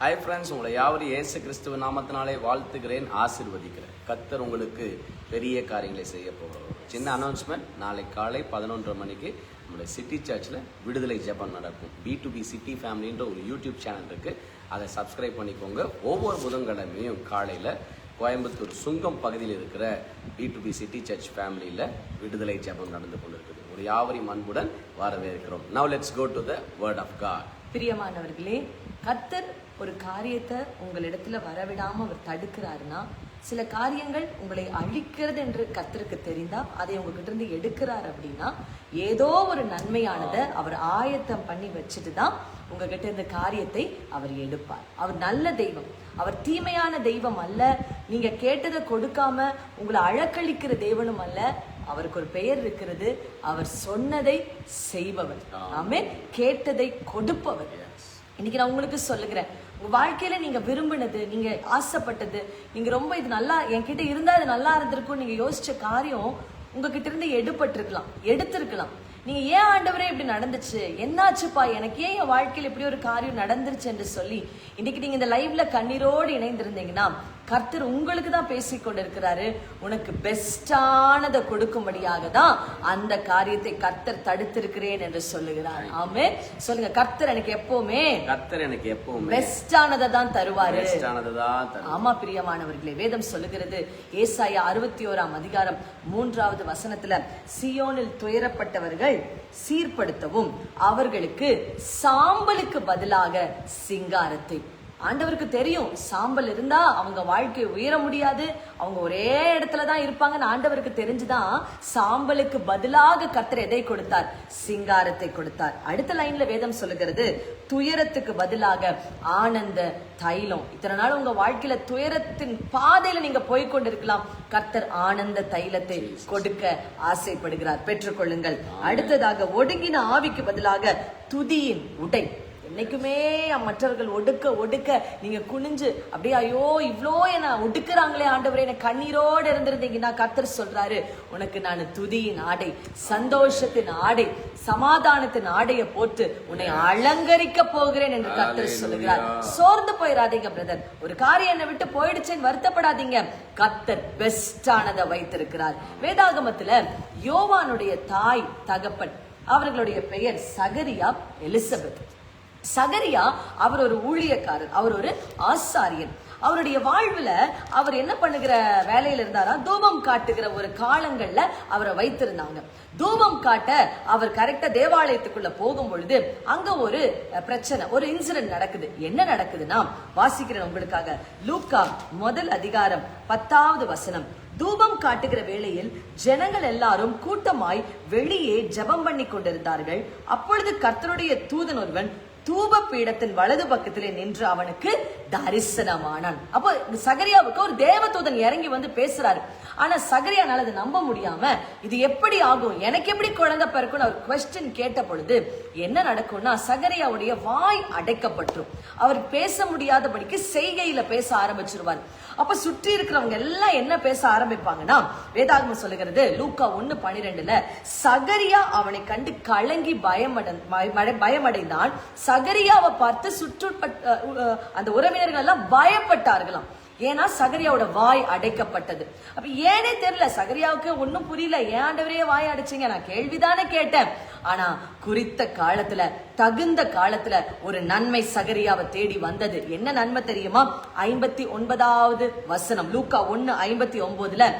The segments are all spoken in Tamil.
ஹாய் ஃப்ரெண்ட்ஸ், உங்களை யாவரும் இயேசு கிறிஸ்துவ நாமத்தினாலே வாழ்த்துகிறேன், ஆசீர்வதிக்கிறேன். கர்த்தர் உங்களுக்கு பெரிய காரியங்களை செய்ய போகிறோம். சின்ன அனௌன்ஸ்மெண்ட், நாளை காலை 11:30 மணிக்கு நம்மளுடைய சிட்டி சர்ச்சில் விடுதலை ஜெபம் நடக்கும். B2B சிட்டி ஃபேமிலின்ற ஒரு யூடியூப் சேனல் இருக்குது, அதை சப்ஸ்கிரைப் பண்ணிக்கோங்க. ஒவ்வொரு புதன்கிழமையும் காலையில் கோயம்புத்தூர் சுங்கம் பகுதியில் இருக்கிற B2B சிட்டி சர்ச் ஃபேமிலியில் விடுதலை ஜெபம் நடந்து கொண்டிருக்குது. ஒரு யாவரையும் அன்புடன் வரவேற்கிறோம். Now let's go to the word of God. பிரியமானவர்களே, கர்த்தர் ஒரு காரியத்தை உங்களிடத்துல வரவிடாம அவர் தடுக்கிறாருன்னா, சில காரியங்கள் உங்களை அழிக்கிறது என்று கர்த்தருக்கு தெரிந்தா அதை உங்ககிட்ட இருந்து எடுக்கிறார் அப்படின்னா, ஏதோ ஒரு நன்மையானதை அவர் ஆயத்தம் பண்ணி வச்சுட்டு தான் உங்ககிட்ட இந்த காரியத்தை அவர் எடுப்பார். அவர் நல்ல தெய்வம், அவர் தீமையான தெய்வம் அல்ல. நீங்க கேட்டதை கொடுக்காம உங்களை அழக்களிக்கிற தேவனும் அல்ல. அவருக்கு ஒரு பெயர் இருக்கிறது, அவர் சொன்னதை செய்பவர். ஆமென். கேட்டதை கொடுப்பவர். இன்னைக்கு நான் உங்களுக்கு சொல்லுகிறேன், உங்க வாழ்க்கையில நீங்க விரும்பினது, நீங்க ஆசைப்பட்டது, நீங்க ரொம்ப இது நல்லா என்கிட்ட இருந்தா இது நல்லா இருந்திருக்கும் நீங்க யோசிச்ச காரியம் உங்ககிட்ட இருந்து எடுத்திருக்கலாம். நீங்க ஏன் ஆண்டவரே இப்படி நடந்துச்சு, என்னாச்சுப்பா, எனக்கு ஏன் என் வாழ்க்கையில இப்படி ஒரு காரியம் நடந்துருச்சு என்று சொல்லி இன்னைக்கு நீங்க இந்த லைவ்ல கண்ணீரோடு இணைந்திருந்தீங்கன்னா, கர்த்தர் உங்களுக்கு தான் பேசிக்கொண்டிருக்கிறாரு. உனக்கு பெஸ்டானதை கொடுக்கும்படியாக தான் அந்த காரியத்தை கர்த்தர் தடுத்திருக்கிறேன் என்று சொல்லுகிறார். ஆமே, சொல்லுங்க. கர்த்தர் எனக்கு எப்பவுமே பெஸ்டானதை தான் தருவாரு. ஆமா பிரியமானவர்களே, வேதம் சொல்லுகிறது, ஏசாயா 61ஆம் அதிகாரம் 3வது வசனத்துல, சீயோனில் துயரப்பட்டவர்கள் சீர்படுத்தவும் அவர்களுக்கு சாம்பலுக்கு பதிலாக சிங்காரத்தை. ஆண்டவருக்கு தெரியும், சாம்பல் இருந்தா அவங்க வாழ்க்கையை உயர முடியாது, அவங்க ஒரே இடத்துலதான் இருப்பாங்கன்னு ஆண்டவருக்கு தெரிஞ்சுதான் சாம்பலுக்கு பதிலாக கர்த்தர் எதை கொடுத்தார்? சிங்காரத்தை கொடுத்தார். அடுத்த லைன்ல வேதம் சொல்லுகிறது, துயரத்துக்கு பதிலாக ஆனந்த தைலம். இத்தனை நாள் உங்க வாழ்க்கையில துயரத்தின் பாதையில நீங்க போய்கொண்டிருக்கலாம், கர்த்தர் ஆனந்த தைலத்தை கொடுக்க ஆசைப்படுகிறார். பெற்றுக்கொள்ளுங்கள். அடுத்ததாக, ஒடுங்கின ஆவிக்கு பதிலாக துதியின் உடை. என்னைக்குமே மற்றவர்கள் ஒடுக்க நீங்க குனிஞ்சு அப்படியே, ஐயோ இவ்வளோ என்ன ஒடுக்குறாங்களே ஆண்டவரே, என்ன கண்ணீரோடு இருந்திருந்தீங்கன்னா, கர்த்தர் சொல்றாரு, உனக்கு நான் துதியின் ஆடை, சந்தோஷத்தின் ஆடை, சமாதானத்தின் ஆடையை போட்டு உன்னை அலங்கரிக்க போகிறேன் என்று கர்த்தர் சொல்லுகிறார். சோர்ந்து போயிடாதீங்க பிரதர், ஒரு காரியம் என்னை விட்டு போயிடுச்சேன்னு வருத்தப்படாதீங்க. கர்த்தர் பெஸ்டானதை வைத்திருக்கிறார். வேதாகமத்துல யோவானுடைய தாய் தகப்பன், அவர்களுடைய பெயர் சகரியா, எலிசபெத். சகரியா அவர் ஒரு ஊழியக்காரர், அவர் ஒரு ஆசாரியன். அவருடைய வாழ்வுல அவர் என்ன பண்ணுகிற வேலையில இருந்தாரா, தூபம் காட்டுகிற ஒரு காலங்கள்ல அவரை வைத்திருந்தாங்க. தூபம் காட்ட அவர் கரெக்டா தேவாலயத்துக்குள்ள போகும் பொழுது அங்க ஒரு பிரச்சனை, ஒரு இன்சிடென்ட் நடக்குது. என்ன நடக்குதுன்னா, வாசிக்கிறேன் உங்களுக்காக. லூக்கா 1 அதிகாரம் 10வது வசனம். தூபம் காட்டுகிற வேளையில் ஜனங்கள் எல்லாரும் கூட்டமாய் வெளியே ஜெபம் பண்ணி கொண்டிருந்தார்கள். அப்பொழுது கர்த்தருடைய தூதன் ஒருவன் தூப பீடத்தின் வலது பக்கத்திலே நின்று அவனுக்கு தரிசனமானான். அப்போ சகரியாவுக்கு ஒரு தேவதூதன் இறங்கி வந்து பேசுறாரு. ஆனா சகரியானால அதை நம்ப முடியாம, இது எப்படி ஆகும், எனக்கு எப்படி குழந்தை பிறக்கும் அவர் குவெஸ்டின் கேட்ட பொழுது என்ன நடக்கும்னா, சகரியாவுடைய வாய் அடைக்கப்பட்டுரும். அவர் பேச முடியாதபடிக்கு செய்கையில பேச ஆரம்பிச்சிருவார். அப்ப சுற்றி இருக்கிறவங்க எல்லாம் என்ன பேச ஆரம்பிப்பாங்கன்னா, வேதாகமம் சொல்லுகிறது, லூக்கா 1:12, சகரியா அவனை கண்டு கலங்கி பயமடைந்தான். சகரியாவை பார்த்து அந்த உறவினர்கள் எல்லாம் பயப்பட்டார்களாம். ஏன்னா சகரியாவோட வாய் அடைக்கப்பட்டது. அப்ப ஏனே தெரியல, சகரியாவுக்கு ஒன்னும் புரியல. ஏன் ஆண்டவரே வாய் அடைச்சிங்க, நான் கேள்விதானே கேட்டேன். ஆனா குறித்த காலத்துல, தகுந்த காலத்துல ஒரு நன்மை சகரியாவை தேடி வந்தது. என்ன நன்மை தெரியுமா? 59வது வசனம், லூக்கா 1:59,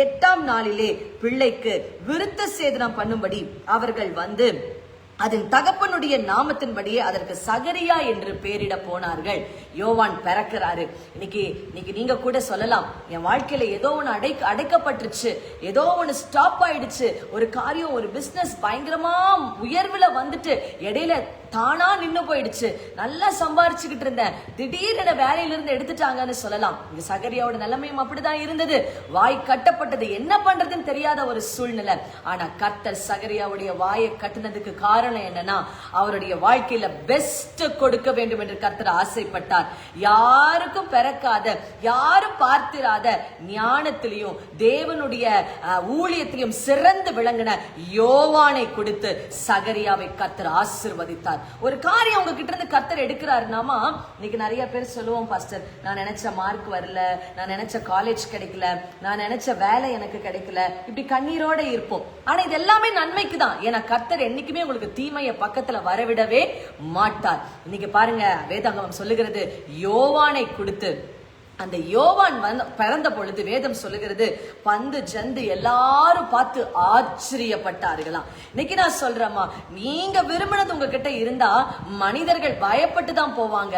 8ஆம் நாளிலே பிள்ளைக்கு விருத்த சேதனம் பண்ணும்படி அவர்கள் வந்து அதன் தகப்பனுடைய நாமத்தின்படியே அதற்கு சகரியா என்று பெயரிட போனார்கள். யோவான் பிறக்கிறாரு. இன்னைக்கு நீங்க கூட சொல்லலாம், என் வாழ்க்கையில ஏதோ ஒண்ணு அடைக்கப்பட்டுருச்சு, ஏதோ ஒண்ணு ஸ்டாப் ஆயிடுச்சு, ஒரு காரியம், ஒரு பிசினஸ் பயங்கரமா உயர்வுல வந்துட்டு இடையில தானா நின்னு போயிடுச்சு, நல்லா சம்பாரிச்சுக்கிட்டு இருந்தேன், திடீர்னு வேலையில இருந்து எடுத்துட்டாங்கன்னு சொல்லலாம். இங்க சகரியாவோட நிலைமையும் அப்படிதான் இருந்தது. வாய் கட்டப்பட்டது, என்ன பண்றதுன்னு தெரியாத ஒரு சூழ்நிலை. ஆனா கர்த்தர் சகரியாவுடைய வாயை கட்டினதுக்கு காரணம் என்னன்னா, அவருடைய வாழ்க்கையில பெஸ்ட் கொடுக்க வேண்டும் என்று கர்த்தர் ஆசைப்பட்டார். யாருக்கும் பிறக்காத, யாரும் பார்த்திராத ஞானத்திலையும் தேவனுடைய ஊழியத்திலையும் சிறந்து விளங்கின யோவானை கொடுத்து சகரியாவை கர்த்தர் ஆசீர்வதித்தார். ஒரு காரியம் உங்ககிட்ட இருந்து கர்த்தர் எடுக்கிறாருனாமா, இன்னைக்கு நிறைய பேர் சொல்லுவோம், பாஸ்டர் நான் நினைச்ச மார்க் வரல, நான் நினைச்ச காலேஜ் கிடைக்கல, நான் நினைச்ச வேலை எனக்கு கிடைக்கல, இப்படி கண்ணீரோட இருப்போம். ஆனா இது எல்லாமே நன்மைக்கு தான். ஏன்னா கர்த்தர் என்னைக்குமே உங்களுக்கு தீமையை பக்கத்துல வரவிடவே மாட்டார். இன்னைக்கு பாருங்க, வேதாகமம் சொல்லுகிறது, யோவானை கொடுத்து அந்த யோவான் பிறந்த பொழுது வேதம் சொல்லுகிறது, பந்து ஜந்து எல்லாரும் பார்த்து ஆச்சரியப்பட்டார்களாம். இன்னைக்கு நான் சொல்றேம்மா, நீங்க விரும்பினது உங்ககிட்ட இருந்தா மனிதர்கள் பயப்பட்டு தான் போவாங்க.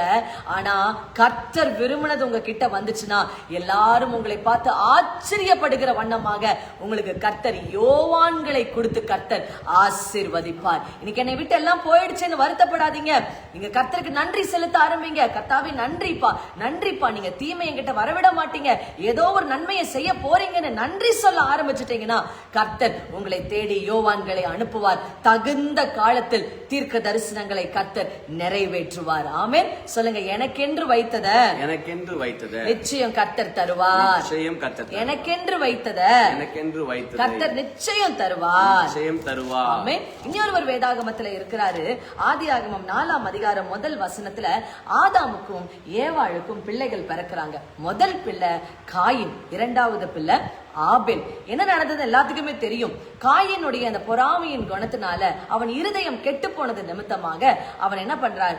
ஆனா கர்த்தர் விரும்பினது உங்ககிட்ட வந்துச்சுன்னா எல்லாரும் உங்களை பார்த்து ஆச்சரியப்படுகிற வண்ணமாக உங்களுக்கு கர்த்தர் யோவான்களை கொடுத்து கர்த்தர் ஆசீர்வதிப்பார். இன்னைக்கு என்னை விட்டு எல்லாம் போயிடுச்சுன்னு வருத்தப்படாதீங்க. நீங்க கர்த்தருக்கு நன்றி செலுத்த ஆரம்பிங்க. கர்த்தாவே நன்றிப்பா, நன்றிப்பா, நீங்க தீமை என்கிட்ட வரவிட மாட்டீங்க, ஏதோ ஒரு நன்மையை செய்ய போறீங்கன்னு நன்றி சொல்ல ஆரம்பிச்சுட்டீங்கன்னா கர்த்தர் உங்களை தேடி யோவான்களை அனுப்புவார். தகுந்த காலத்தில் தீர்க்க தரிசனங்களை கர்த்தர் நிறைவேற்றுவார். ஆமென். சொல்லுங்க, எனக்கென்று வைத்தத நிச்சயம் கர்த்தர் தருவார். எனக்கென்று வைத்தத கர்த்தர் நிச்சயம் தருவார். ஆமென். இன்னொருவர் வேதாகமத்துல இருக்கிறாரு. ஆதியாகமம் 4ஆம் அதிகாரம் 1 வசனத்துல ஆதாமுக்கும் ஏவாளுக்கும் பிள்ளைகள் பிறக்கிறாங்க. முதல் பிள்ளை காயின், இரண்டாவது பிள்ளை ஆபேல். என்ன நடந்தது எல்லாத்துக்குமே தெரியும். காயினுடைய அந்த பொறாமையின் குணத்தினால அவன் இருதயம் கெட்டு போனது நிமித்தமாக அவன் என்ன பண்றார்,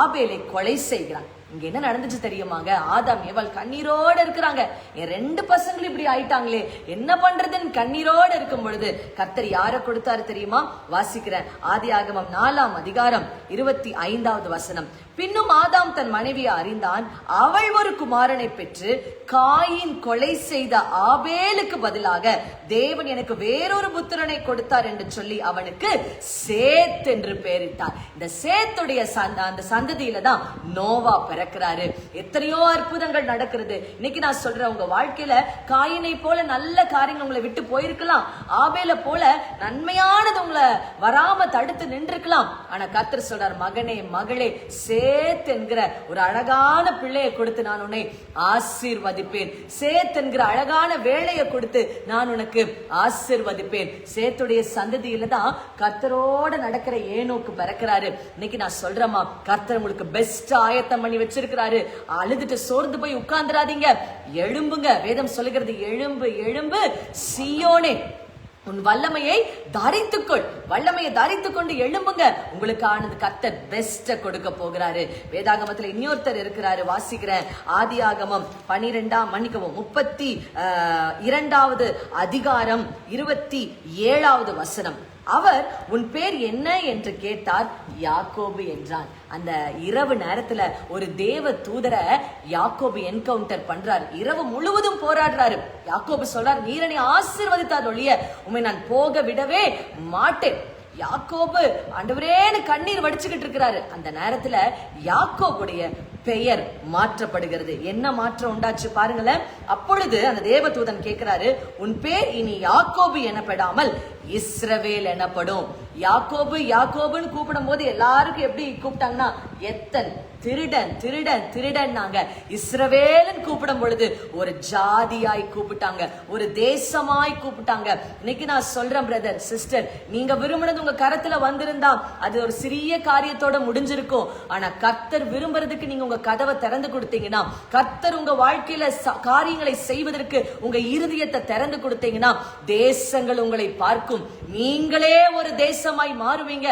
ஆபேலை கொலை செய்கிறான். இங்க என்ன நடந்துச்சு தெரியுமாங்க? ஆதாம் ஏவாள் கண்ணீரோட இருக்கிறாங்க. என் 2 பசங்களும் இப்படி ஆயிட்டாங்களே, என்ன பண்றதுன்னு கண்ணீரோட இருக்கும் பொழுது கர்த்தர் யாரை கொடுத்தாரு தெரியுமா? வாசிக்கிறேன். ஆதியாகமம் 4ஆம் அதிகாரம் 25வது வசனம். பின்னும் ஆதாம் தன் மனைவியை அறிந்தான், அவள் ஒரு குமாரனை பெற்று காயின் கொலை செய்த ஆபேலுக்கு பதிலாக தேவன் எனக்கு வேறொரு புத்திரனை கொடுத்தார் என்று சொல்லி அவனுக்கு சேத் என்று பெயரிட்டார். இந்த சேத்துடைய அந்த சந்ததியில தான் நோவா பிறக்கிறாரு. எத்தனையோ அற்புதங்கள் நடக்கிறது. இன்னைக்கு நான் சொல்றேன், உங்க வாழ்க்கையில காயினை போல நல்ல காரியங்கள் உங்களை விட்டு போயிருக்கலாம், ஆபேல போல நன்மையானது உங்களை வராம தடுத்து நின்றுக்கலாம். ஆனா கர்த்தர் சொல்றார், மகனே மகளே, சேத் என்கிற ஒரு அழகான பிள்ளையை கொடுத்து நான் உன்னை ஆசீர்வதிப்பேன். சேத் என்கிற அழகான வேலையை கொடுத்து நான் உனக்கு ஆசீர்வதிப்பேன். சேத்துடைய சந்ததியில தான் கர்த்தரோட நடக்கிற ஏனோக்கு பிறக்கிறாரு. இன்னைக்கு நான் சொல்றேமா, கர்த்தர் உங்களுக்கு பெஸ்ட் ஆயத்தம் பண்ணி வச்சிருக்கிறாரு. அழுதுட்டு சோர்ந்து போய் உட்கார்ந்துராதீங்க, எழும்புங்க. வேதம் சொல்லுகிறது, எழும்பு எழும்பு சீயோனே, உன் வல்லமையை தரித்துக்கொள். வல்லமையை தரித்துக்கொண்டு எழும்புங்க. உங்களுக்கானது கர்த்தர் பெஸ்ட கொடுக்க போகிறாரு. வேதாகமத்துல இன்னொருத்தர் இருக்கிறாரு, வாசிக்கிறேன். ஆதியாகமம் 32வது அதிகாரம் 27வது வசனம். அவர் உன் பேர் என்ன என்று கேட்டார், யாக்கோபு என்றான். அந்த இரவு நேரத்துல ஒரு தேவ தூதரை யாக்கோபு என்கவுண்டர் பண்றாரு. இரவு முழுவதும் போராடுறாரு. யாக்கோபு சொல்றார், நீரனை ஆசீர்வதித்தார் ஒழிய உம்மை நான் போக விடவே மாட்டேன். யாக்கோபு ஆண்டவரேன்னு கண்ணீர் வடிச்சுக்கிட்டு இருக்கிறாரு. அந்த நேரத்துல யாக்கோபுடைய பெயர் மாற்றப்படுகிறது. என்ன மாற்றம் உண்டாச்சு பாருங்களேன். அப்பொழுது அந்த தேவதூதன் கேட்கிறாரு, உன் பேர் இனி யாக்கோபு எனப்படாமல் இஸ்ரவேல் எனப்படும். யாக்கோபு யாக்கோபுன்னு கூப்பிடும் போது எல்லாருக்கும் எப்படி கூப்பிட்டாங்கன்னா, எத்தன், திருடன் திருடன் திருடன். நாங்க இஸ்ரவேலன் கூப்பிடும் பொழுது ஒரு ஜாதியாய் கூப்பிட்டாங்க, ஒரு தேசமாய் கூப்பிட்டாங்க. இன்னைக்கு நான் சொல்றேன் பிரதர் சிஸ்டர், நீங்க விரும்பினது உங்க கரத்துல வந்திருந்தா அது ஒரு சிறிய காரியத்தோட முடிஞ்சிருக்கும். ஆனா கர்த்தர் விரும்புறதுக்கு நீங்க உங்க கதவை திறந்து கொடுத்தீங்கன்னா, கர்த்தர் உங்க வாழ்க்கையில காரியங்களை செய்வதற்கு உங்க இருதயத்தை திறந்து கொடுத்தீங்கன்னா, தேசங்கள் உங்களை பார்க்கும். நீங்களே ஒரு தேசமாய் மாறுவீங்க.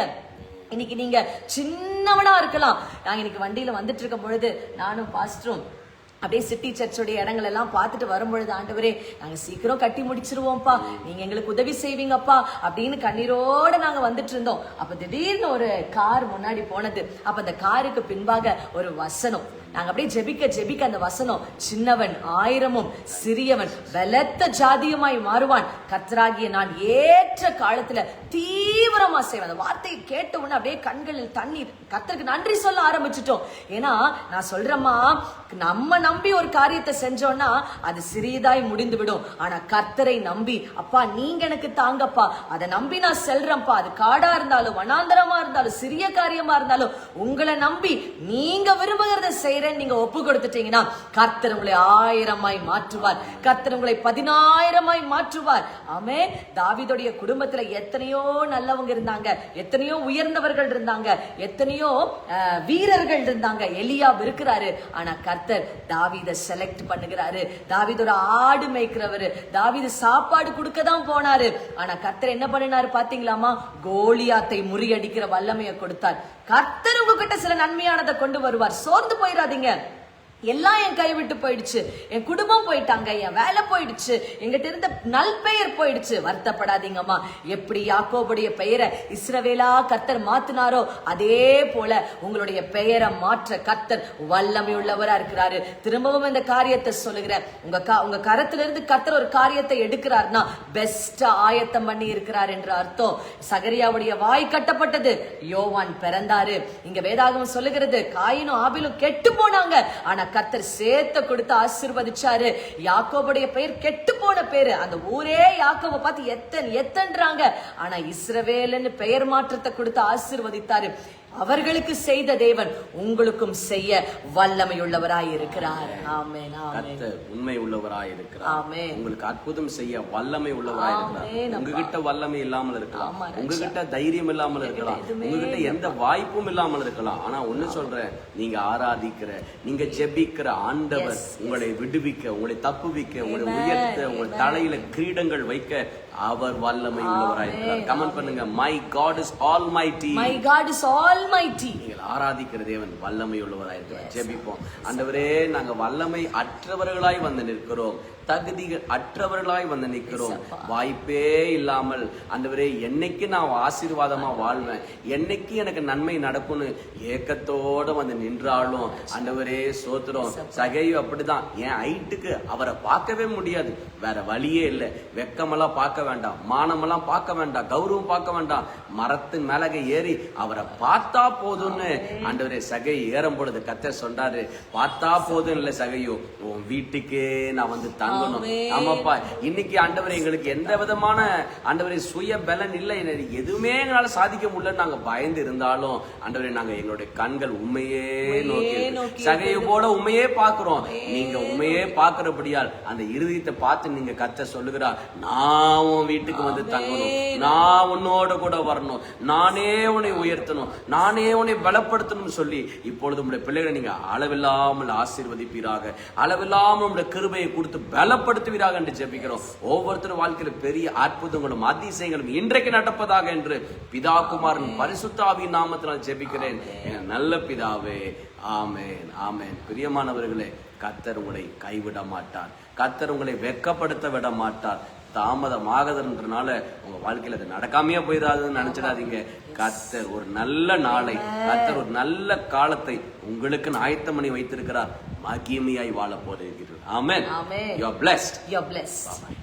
இன்னைக்கு நீங்க சின்னவனா இருக்கலாம். நாங்க இன்னைக்கு வண்டியில வந்துட்டு இருக்கும் பொழுது நானும் பாஸ்டரும் அப்படியே சிட்டி சர்ச்சுடைய இடங்கள் எல்லாம் பார்த்துட்டு வரும்பொழுது, ஆண்டவரே நாங்க சீக்கிரம் கட்டி முடிச்சிருவோம்ப்பா, நீங்க எங்களுக்கு உதவி செய்வீங்கப்பா அப்படின்னு கண்ணீரோட நாங்க வந்துட்டு இருந்தோம். அப்ப திடீர்னு ஒரு கார் முன்னாடி போனது. அப்ப அந்த காருக்கு பின்பாக ஒரு வசனம். நாங்க அப்படியே ஜெபிக்க ஜெபிக்க அந்த வசனம், சின்னவன் ஆயிரமும் சிறியவன் பலத்த ஜாதியுமாய் மாறுவான், கர்த்தராகிய நான் ஏற்ற காலத்துல தீவிரமா செய்வேன். அந்த வார்த்தையை கேட்ட உடனே அப்படியே கண்களில் தண்ணீர். கர்த்தருக்கு நன்றி சொல்ல ஆரம்பிச்சிட்டோம். ஏன்னா நான் சொல்றேம்மா, நம்ம நம்பி ஒரு காரியத்தை செஞ்சோம்னா அது சிறியதாய் முடிந்து விடும். ஆனா கர்த்தரை நம்பி, அப்பா நீங்க எனக்கு தாங்கப்பா, அதை நம்பி நான் செல்றேன்ப்பா. அது காடா இருந்தாலும் வனாந்தரமா இருந்தாலும் சிறிய காரியமா இருந்தாலும் உங்களை நம்பி நீங்க விரும்புகிறத செய்யற செய்யறேன்னு நீங்க ஒப்பு கொடுத்துட்டீங்கன்னா கர்த்தர் உங்களை 1000-ஆய் மாற்றுவார். கர்த்தர் உங்களை 10,000-ஆய் மாற்றுவார். ஆமென். தாவீதுடைய குடும்பத்துல எத்தனையோ நல்லவங்க இருந்தாங்க, எத்தனையோ உயர்ந்தவர்கள் இருந்தாங்க, எத்தனையோ வீரர்கள் இருந்தாங்க. எலியாப் இருக்கிறாரு. ஆனா கர்த்தர் தாவீதை செலக்ட் பண்ணுகிறாரு. தாவீதோட ஆடு மேய்க்கிறவரு. தாவீது சாப்பாடு கொடுக்க தான் போனாரு. ஆனா கர்த்தர் என்ன பண்ணினாரு பாத்தீங்களாமா? கோலியாத்தை முறியடிக்கிற வல்லமையை கொடுத்தார். கர்த்தர் உங்ககிட்ட சில நன்மையானதை கொண்டு வருவார். சோர்ந்து போயிடாதீங்க. எல்லாம் என் கை விட்டு போயிடுச்சு, என் குடும்பம் போயிட்டாங்க, என் வேலை போயிடுச்சு, எங்கிட்ட இருந்த நல்பெயர் போயிடுச்சு. வருத்தப்படாதீங்கம்மா. எப்படி யாக்கோபுடைய பெயரை இஸ்ரவேலா கர்த்தர் மாத்தினாரோ அதே போல உங்களுடைய பெயரை மாற்ற கர்த்தர் வல்லமை உள்ளவரா இருக்கிறாரு. திரும்பவும் இந்த காரியத்தை சொல்லுகிறேன். உங்க கரத்திலிருந்து கர்த்தர் ஒரு காரியத்தை எடுக்கிறார்னா பெஸ்டா ஆயத்தம் பண்ணி இருக்கிறார் என்று அர்த்தம். சகரியாவுடைய வாய் கட்டப்பட்டது, யோவான் பிறந்தாரு. இங்க வேதாகமம் சொல்லுகிறது காயினும் ஆபிலும் கெட்டு போனாங்க. ஆனா கர்த்தர் சேர்த்த கொடுத்து ஆசீர்வதிச்சாரு. யாக்கோபுடைய பெயர் கெட்டு போன பேரு. அந்த ஊரே யாக்கோபை பார்த்து எத்தன்றாங்க. ஆனா இஸ்ரவேல்னு பெயர் மாற்றத்தை கொடுத்து ஆசீர்வதித்தாரு. அவர்களுக்கு செய்த தேவன் உங்களுக்கும் செய்ய வல்லமை உள்ளவராய் இருக்கிறார். ஆமென். கர்த்தர் உண்மை உள்ளவராய் இருக்கிறார். ஆமென். உங்களுக்கு அற்புதம் செய்ய வல்லமை உள்ளவராய் இருக்கிறார். உங்ககிட்ட வல்லமை இல்லாமல் இருக்கலாம், உங்ககிட்ட தைரியம் இல்லாமல் இருக்கலாம், உங்ககிட்ட எந்த வாய்ப்பும் இல்லாமல் இருக்கலாம். ஆனா ஒண்ணு சொல்றேன், நீங்க ஆராதிக்கிற, நீங்க ஜெபிக்கிற ஆண்டவர் உங்களை விடுவிக்க, உங்களை தப்புவிக்க, உங்களை உயர்த்த, உங்கள் தலையில கிரீடங்கள் வைக்க அவர் வல்லமை உள்ளவராய் இருக்கிறார். கமெண்ட் பண்ணுங்க, my God is almighty. My God is almighty. நீங்கள் ஆராதிக்கிற தேவன் வல்லமை உள்ளவராய் இருக்கிறார். ஜெபிப்போம். ஆண்டவரே, நாங்க வல்லமை அற்றவர்களாய் வந்து நிற்கிறோம், தகுதிகள் அற்றவர்களாய் வந்து நிற்கிறோம். வாய்ப்பே இல்லாமல் ஆண்டவரே, என்னைக்கு நான் ஆசீர்வாதமா வாழ்வேன், என்னைக்கு எனக்கு நன்மை நடக்கும்னு ஏக்கத்தோட வந்து நின்றாலும் ஆண்டவரே சோத்திரம். சகையு அப்படிதான். என் ஹைட்டுக்கு அவரை பார்க்கவே முடியாது, வேற வழியே இல்லை. வெக்கமெல்லாம் பார்க்க வேண்டாம், மானமெல்லாம் பார்க்க வேண்டாம், கௌரவம் பார்க்க வேண்டாம். மரத்தின் மேலக ஏறி அவரை பார்த்தா போதும்னு ஆண்டவரே சகை ஏறும் பொழுது கர்த்தர் சொன்னாரு, பார்த்தா போதும் இல்ல சகையோ, உன் வீட்டுக்கே நான் வந்து தங்கணும். ஆமாப்பா, இன்னைக்கு ஆண்டவரே எங்களுக்கு எந்த விதமான ஆண்டவரே சுய பலன் இல்லை, எதுவுமே எங்களால சாதிக்க முடியல நாங்க பயந்து இருந்தாலும் ஆண்டவரே நாங்க எங்களுடைய கண்கள் உண்மையே நோக்கி சகையை போல உண்மையே பாக்குறோம். நீங்க உண்மையே பாக்குறபடியால் அந்த இருதயத்தை பார்த்து நீங்க கர்த்தர் சொல்லுகிறார், நான் உன் வீட்டுக்கு வந்து தங்கணும், நான் உன்னோட கூட வரணும், நானே உன்னை உயர்த்தணும், நானே உன்னை பலப்படுத்தணும் சொல்லி இப்பொழுது உங்களுடைய பிள்ளைகளை நீங்க அளவில்லாமல் ஆசீர்வதிப்பீராக, அளவில்லாமல் உங்களுடைய கிருபையை கொடுத்து பலப்படுத்துவீராக என்று ஜெபிக்கிறோம். ஒவ்வொருத்தரும் வாழ்க்கையில பெரிய அற்புதங்களும் அதிசயங்களும் இன்றைக்கு நடப்பதாக என்று பிதா குமாரன் பரிசுத்த ஆவியின் நாமத்தினால் ஜெபிக்கிறேன் என் நல்ல பிதாவே. ஆமென், ஆமென். பிரியமானவர்களே, கர்த்தர் உங்களை கைவிட மாட்டார், கர்த்தர் உங்களை வெட்கப்படுத்த விட மாட்டார். தாமதமாகதுன்றனால உங்க வாழ்க்கையில அது நடக்காமையே போயிடாதுன்னு நினைச்சிடாதீங்க. கர்த்தர் ஒரு நல்ல நாளை, கர்த்தர் ஒரு நல்ல காலத்தை உங்களுக்கு ஆயத்தம் பண்ணி வைத்திருக்கிறார். மகிமையாய் வாழ போகிறீர்கள். ஆமென். You are blessed. You are blessed. Bye-bye.